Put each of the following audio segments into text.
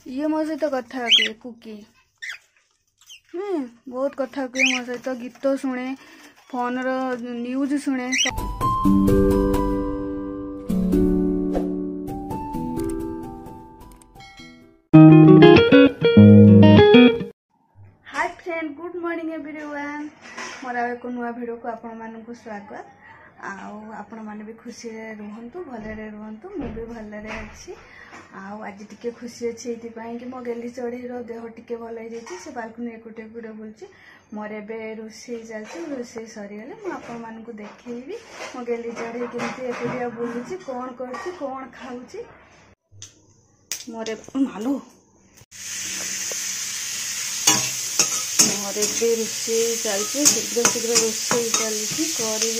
ये मो सहित कथा हुए कुकी बहुत कथा हुए मो सहित गीत शुणे फोन रो न्यूज शुणे hi friend good morning everyone मोर एक नुआ वीडियो को आपण मानक स्वागत आपण मैंने भी खुशी रुहतु भलरे रुहतु मु भी भलरे अच्छी आज टिके खुशी अच्छी कि मो गेली चढ़ई देह टिके भल हो जाए से बालकनी एकुटे एकुटे बुलूँ मोर एवं रोषे चलती रोषे सरीगले मुझे देखी मो गेली चढ़ई केमती एकुटिया बुलूँ कौन कौन खाऊँ मोर मालू मोर एवं रोषे चलती शीघ्र शीघ्र रोषे चलती करी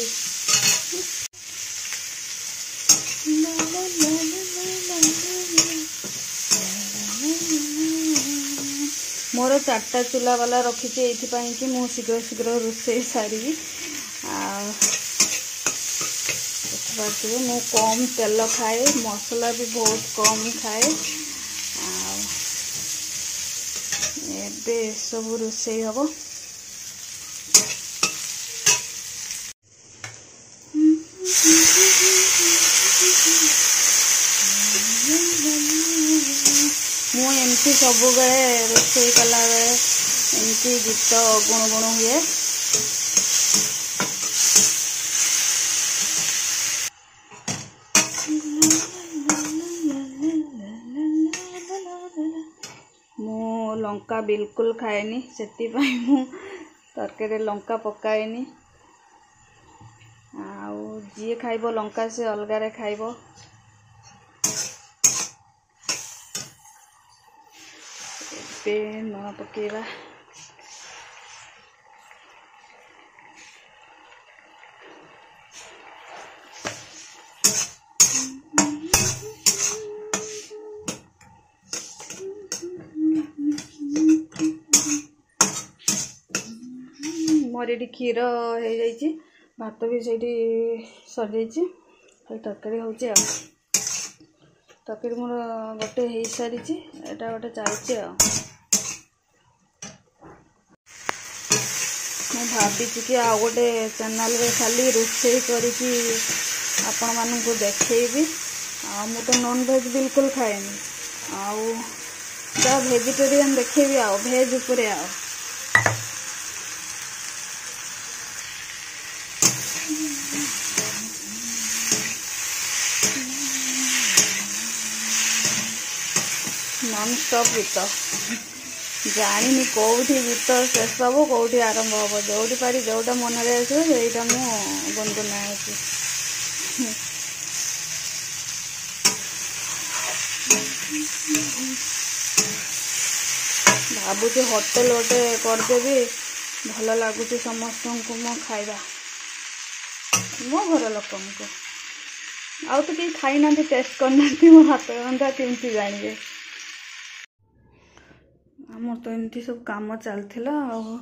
मोर चार्टा चूल्हा वाला रखी कि मु शीघ्र शीघ्र रोषे सारी मु कम तेल खाए मसला भी बहुत कम खाए एबे सब रोषे हम मुझे सब बेले रोषे कला बेले एमती गीत गुणगुण हुए मु लंका बिल्कुल खाएनी से मु तरकारी लंका पकाएनी जी खाइबो लंका से अलगारे खाइबो न पकेवा मोर ये क्षीर हो जाइए भात भी से सर जाइए तरकारी हूँ तरकारी मोर गोटे हो सारी एटा गोटे चलती भावी कि आ गोटे चैनल रे खाली रोषे करके आपण मानू देखी मु तो नॉन वेज बिल्कुल खाएनी आ वेजिटेरियन देखेबी आ भेज उपरे आ नॉन स्टॉप गीत जानी कौटी गीत शेष हम कौटी आरंभ हम जो पारी जोटा मन आसो मु गुनगुना भावुँ होटेल गोटे करदेवी भल लगुच समस्त को मो खाइबा मो घर लोक आउ तो कहीं खाई ना टेस्ट करना मो हाथ रंधा केमती जानवे आमर तो एमती सब काम चलता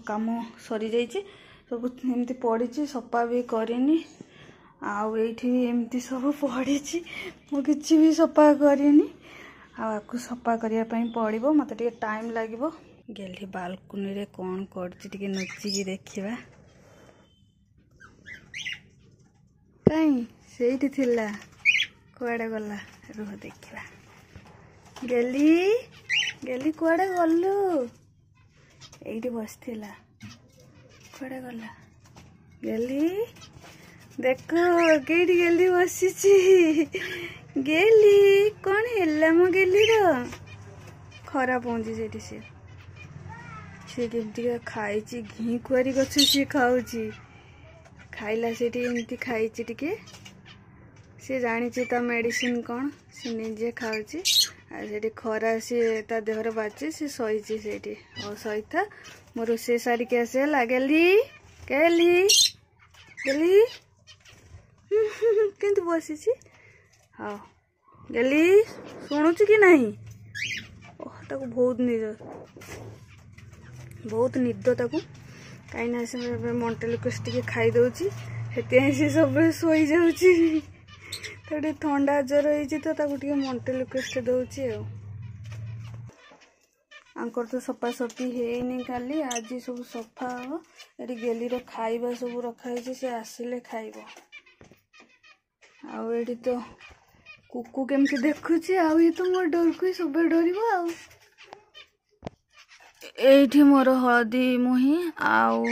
काम सरी जाइए सब एमती पड़ी सफा भी करनी आठी एमती सब पड़ी मुझे भी सफा करनी आपको सफा करने पड़ो मत टाइम लगे गेली बालकनी रे कौन कर नुचिकी देखा कहीं से थिला कुआड़े गला रुह देखा गेली गेली कुआड़े गलु ये बसला कुआड़े गला गेली देख कईटी गेली बसी गेली कौन है मो गेली खरा पहुंची से केमती खाई घी कुआरी गछ सी खाऊ खाइला से एमती खाई टिके सी जानी ता मेडिसिन कौन सी निजे खाऊँ से खरा सी ता देहर बाची सी सही से सही था मो रोषे सारिक आसला गेली गेली गेली किंतु बसी हाँ गेली शुणुच कि नहीं ताको बहुत निद ताको कहीं से मंटल कुछ टे खाई दौची से सब शोई जाऊँगी तो थंडा ज्वर हो तो मंटल कुछ दौची आंकर तो सफासफी है काली आज सब सफा हम ये गेली खाइबा सब रखाई से आसिले खाइब आठी तो कुकु केमती देखुची ये तो मोर डर को सब डर एठी मोर हलदी मुही आउ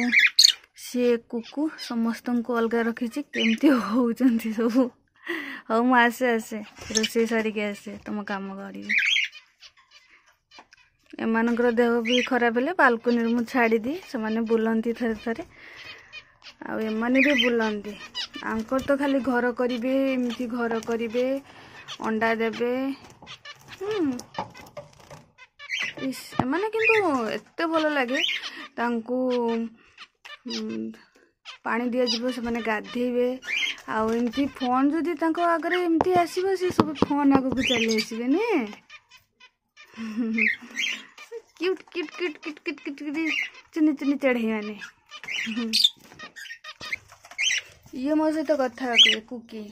सी कुकु समस्त को अलग रखी केमती होउचंती सब हाँ मु आसे आसे रोषे सारिक आसे तुम कम करी एमानकर देह भी खराब हेले बालकनी मु छाड़ी दी से माने बुलंती थरे थरे आ एमाने भी बुलंती आंकर तो खाली घर करिवे एमती घर करिवे अंडा देबे एमाने किंतु एते भल लगे तांकू पानी दिया जीवो से माने गाधेबे आ एमती फोन जदि तांको आगरे एमती आसीबो से सब फोन आगो को चली आसीबे ने cute cute cute cute cute cute चिनी चिनी चढ़े माने ये मो सहित कथा कहे कुकी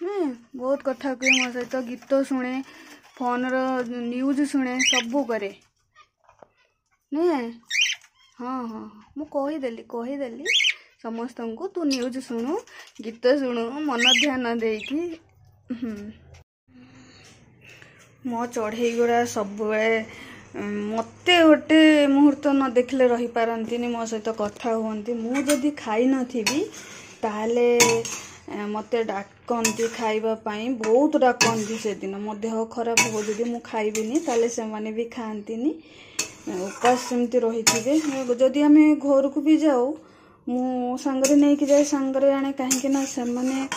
बहुत कथा कहे मो सहित गीत शुणे फोन रो न्यूज शुणे सबू करे ने हाँ हाँ मु कहीदेली समस्त को तू न्यूज शुणु गीत शुणु मन ध्यान देकी मो चढ़ई गुड़ा सब मते गोटे मुहूर्त न देखले रही पारती मो सहित कथा हुंती मु जदि खाई नथी ताले मते डाकती खाइबा पाई बहुत डाकती से दिन मो देह खराब हो जदि मु खाइबिनी ताले से माने भी खाआंतीनी उपास सेमती रही थे जदि आम घर को भी जाऊ मु सांगरे नहीं कि जाए सांगरे आने कहीं ना से माने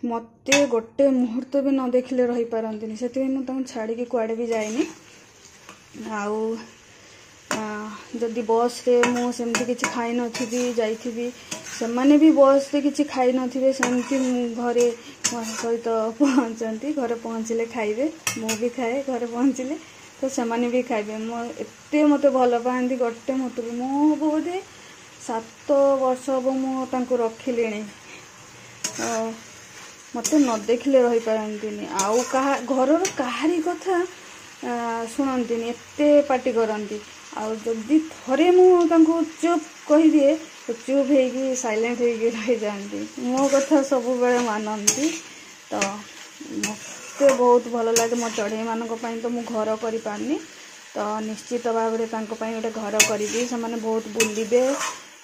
मते गोटे मुहूर्त भी न देखले रही पारती से मुझे छाड़ी की कुआडे भी जाएनी आउ जदि बस रे मु सेमती किछि खाई नथिबी जाइथिबी से माने भी बस रे किछि खाई नथिबे सेमती घरे मो सहित पहुँचती घरे पहुँचले खाइबे मु भी खाए घरे पहुँचले तो से माने भी खाइबे मो एते मते भल पाती गोटे मत मो बोधे 7 वर्ष हम मु तांको रखिलिणी मते न देखले रही पारंतीनी आउ कहा घर कहारी कथा शुणंतीनी एते पार्टी करती आउ जदि थरे मु तांको चुप कही दिए तो चुप होगी साइलेंट होगी रही जाती मो कथा सब बेले मानती तो मते बहुत भल लगे मो चढ़ई मानक पई तो मु घर करि पारनी तो निश्चित भाव में तांको पई गोटे घर करी से माने बहुत बुलिबे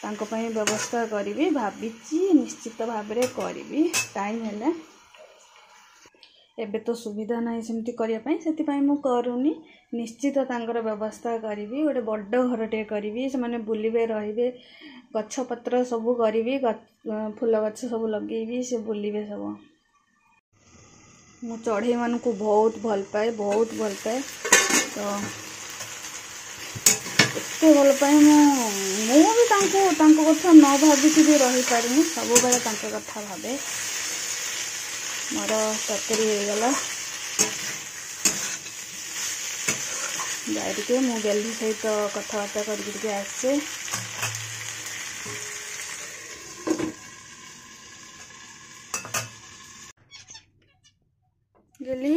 तांको पई व्यवस्था करी भाविची निश्चित भाव में करी टाइम है एबे तो सुविधा ना सेमती करने से मु करूनी निश्चित तांकर व्यवस्था करी गोटे बड़ घर टे करी से माने बुलिबे रहिबे गछ पत्र सब करी फूल गछ सब लगेबी से बुलिबे सब मु चढ़ई मान को बहुत भल पाए तो एते भल पाए मु भी तांको कथा न भाविकी भी रही पारिनी सब बेले तांको कथा भावे मोर तरकारी हो गला जाए मु गेली सहित कथबार्ता करके आसे गेली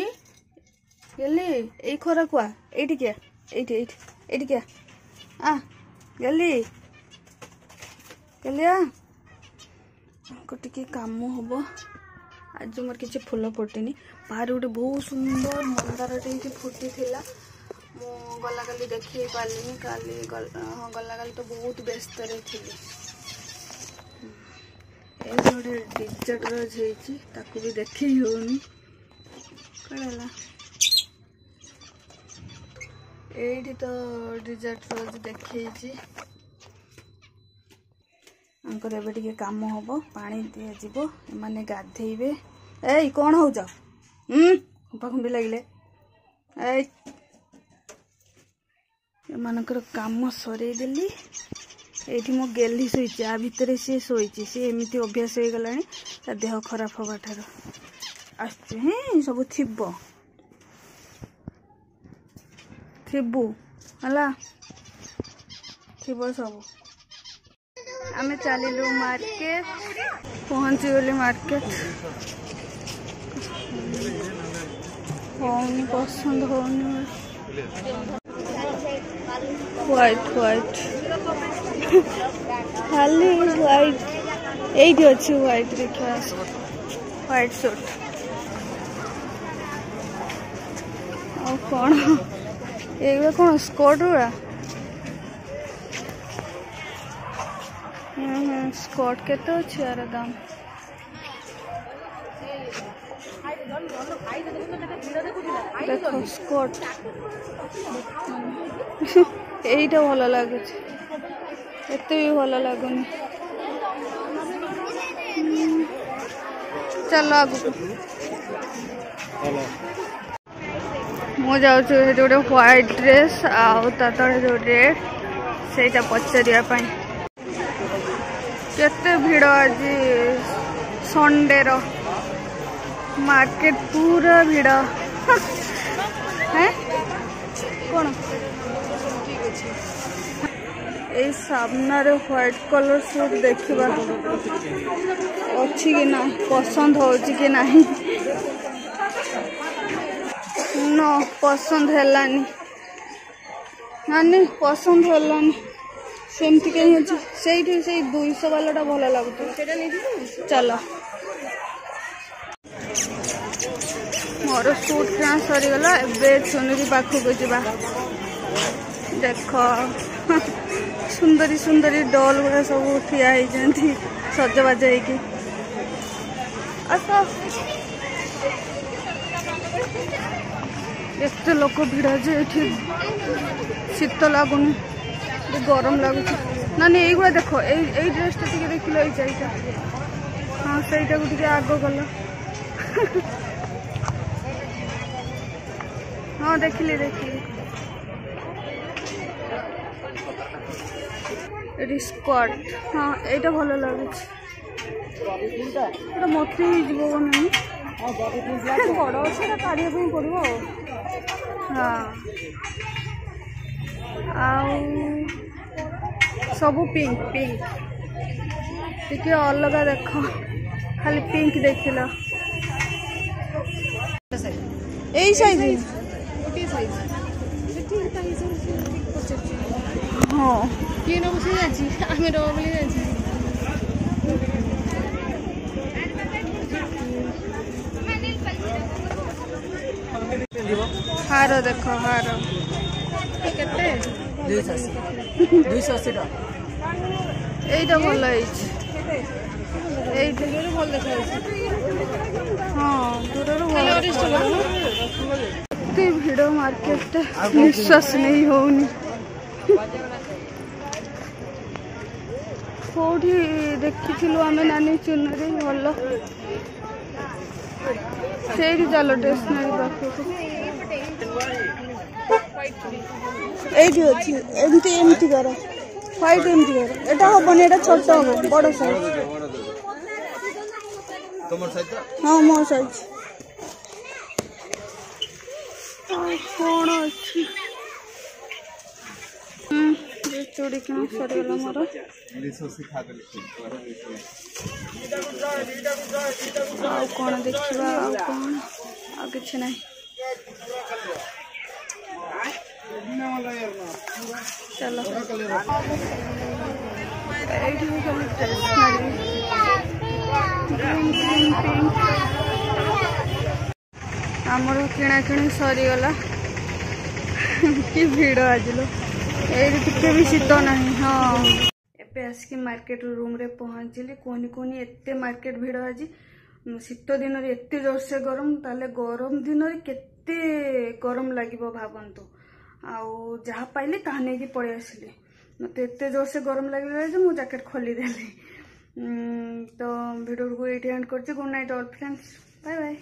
गेली ए खरा कुआ एठी क्या एठी क्या आ गेली गेली को टिके काम हबो आज मोर किसी फूल फुटनी बाहर गोटे बहुत सुंदर मंदार टे फुटी थिला मु गला काली देखी पारलिनी काली हाँ गला काली तो बहुत व्यस्त थी गोटे डिजर्ट रही ताकू भी देखी होनी कड़ा ये तो डिजर्ट रोज देखी आंकर एबे टिके काम हबो पानी दिया जीवो माने गाधेइबे ए कोन हो जा खुंबी लगिले ए मानकर काम सरे देली एठी मो गेली सोईची आ भितरे से सोईची से एमिति अभ्यास हो गलानी ता देह खराब होबा ठार आछे हे सब थिबो थिबु हला थिबो सब आमे चलिलु मार्केट पहुंची गली मार्केट होनी पसंद होनी व्हाइट व्हाइट खाली व्हाइट एठी अछि व्हाइट देखा व्हाइट सूट आ कोन एगो कोन स्कर्ट हुआ स्कर्ट केते अछि यार दाम देखो स्कर्ट এইটা ভালো লাগুছে এতে भी ভালো লাগুনি চলো আগুক মু যাচ্ছি গোটে হোয়াইট ড্রেস আউ তা তଳେ जो रेड সেইটা পচারিয়া পাই केते ভিড় আজি संडे रो मार्केट पूरा भिड़ है कौन ए सामना रे व्हाइट कलर सूट देखिबा अछि कि ना पसंद होछि कि नहीं नो पसंद हेलानी नानी पसंद हेलानी सेमती कहीं अछि सेठी से 200 वालाटा भलो लागुतो सेटा नै चलो मोर सूट क्या सरीगला चुनरी पाखक जा देख सुंदरी सुंदरी डॉल गुड़ा सब ठिया सजबाज एत लोक भिड़ जे शीत लगुन गरम लगुच ना यही देख यही ड्रेस टी देख लो यही हाँ सहीटा को आग गल हाँ देखिली देखिली स्कर्ट हाँ यहाँ भल लगुच मत नहीं बड़ अच्छे काढ़ा पड़ो हाँ सब पिंक पिंक टी अलग देख खाली पिंक देख लो यही साइज हाँ किए नब से आम नब हार देख हार केते 280 এইটা ভালো হইছে এইটা ভালো দেখাইছে हाँ दूरରୁ ভালো ଏତେ ଭିଡ଼ ମାର୍କେଟ ନିଶ୍ୱାସ ନେଇ ହଉନି କୋଉଠି ଦେଖିଥିଲୁ ଆମେ ନାନୀ ଚୁନରୀ ଭଲ ସେଇଠି ଚାଲ ଷ୍ଟେସନାରୀ ପାଖକୁ এইটি ଅଛି ଏମିତି ଏମିତି କର হোয়াইট এমতি কর এটা হবনি এটা ছোট হবে বড় সাইজ তোমার সাইজ হ্যাঁ মোর সাইজ কোন আছে चूड़ी क्या सरीगला मोर कौन देखा कौन आ कि ना चलो आमर किणा किणी सरीगला कि भिड़ आज टे भी शीत ना हाँ एबे आसिक मार्केट रूम रे पहुँचली कहनी कहनी एत मार्केट भिड़ आज शीत दिन एत जोर से गरम ताले गरम दिन केते गरम लगे भावतु आउ जहाँ पाइली ताहा नहीं पड़े आसली मत एत जोर से गरम लगे जो मु जैकेट खोलीदेली तो भिडियो को ये एंड कर good night all friends bye bye.